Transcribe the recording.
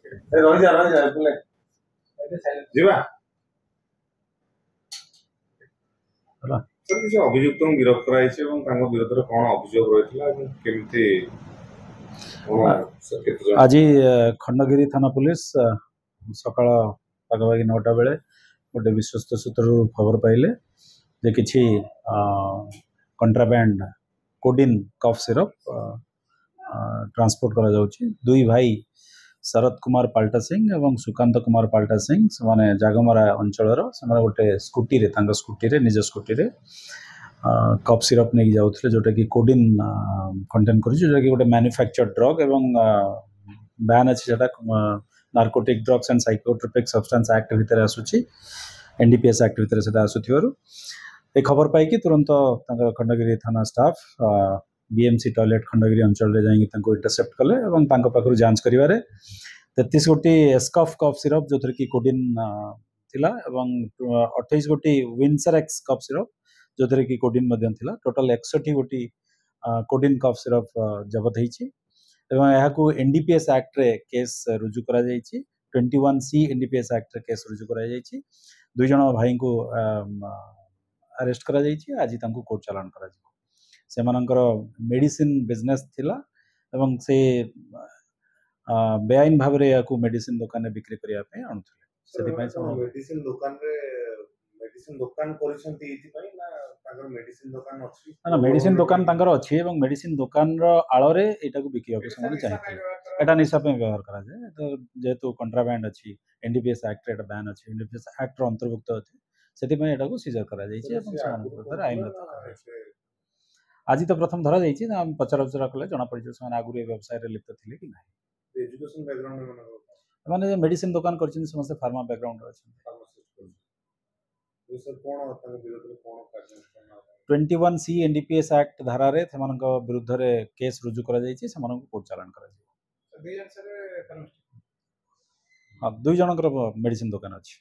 ରହିଯା ରହିଯା ପିଲେ ଯିବା ହେଲା। सर किसी अभियुक्त गिरफ्त कराइछि ଏବଂ ତାଙ୍କ ବିରୋଧରେ କ'ଣ ଅଭିଯୋଗ ରହିଥିଲା ଏବଂ କେମିତି आज खंडगिरी थाना पुलिस सकाळ पाखापाखि 9टा बेले गोटे विश्वस्त सूत्र खबर पाइले जे किछि कंट्राबैंड कोडिन कफ सिरप ट्रांसपोर्ट करा जाउछि। दुई भाई शरद कुमार पाल्टा सिंह एवं सुकांत कुमार पाल्टा सिंह से जागमरा अंचल गोटे स्कूटी रे निज स्कूटी रे कफ सिरप नहीं जाऊे जोटा कि कोडिन कंटेन कर गोटे मैन्युफैक्चर्ड ड्रग एवं बैन अच्छी narcotic drugs and psychotropic substance act भितर आसूची एनडीपीएस एक्ट भितर से आसुथिबारु ए खबर पाई तुरंत खंडगिरी थाना स्टाफ बीएमसी टॉयलेट खंडगिरी अंचल रे जाई इंटरसेप्ट कले एवं पाखु जांच करिवारे 33 गोटी एस्कफ कफ सिरप जो कि कोडिन थिला एवं 28 गोटी विंसरेक्स कफ सिरप जो कि कोडिन मध्यम थिला। टोटल 61 गोटी कोडिन कफ सिरप जबत होईछि एवं यहाकू एनडीपीएस एक्ट रे केस रुजु करा जाईछि। 21C एनडीपीएस एक्ट रे केस रुजु करा जाईछि। दुई जण भाई को अरेस्ट करा जाईछि। आज तांको कोर्ट चालान करा जिवो। से मानकर मेडिसिन बिजनेस थिला एवं से बेआईन भाव रे याकू मेडिसिन दुकान रे बिक्री करिया पे आणुथले। सेति पय मेडिसिन दुकान करिसंती एति पय ना तांकर मेडिसिन दुकान अछि ना मेडिसिन दुकान तांकर अछि एवं मेडिसिन दुकान रो आलो रे एटाकू बिकिया के समय चाहिए एटा निशा पे व्यवहार करा जाय। तो जेतु कंट्राबैंड अछि एनडीपीएस एक्ट रे बैन अछि एनडीपीएस एक्ट रो अंतर्भुक्त अछि सेति पय एटाकू सीजर करा जाय छै एवं समान विरुद्ध आईनगत करा जाय। आज तो प्रथम धरा जाइए हम पचरा उचरा कले जना पड़ी से आगुरी व्यवसाय रे लिप्त थिले कि नाही। एजुकेशन बैकग्राउंड माने मेडिसिन दुकान करछिन समस्त फार्मा बैकग्राउंड रे अछि। तो सर कोन ताके विरोध रे कोन कार्य 21C एनडीपीएस एक्ट धारा रे थेमान विरुद्ध रे केस रुजु करा जाइए समान कोर्ट चालान करा जाय। दुई जनकर मेडिसिन दुकान अछि।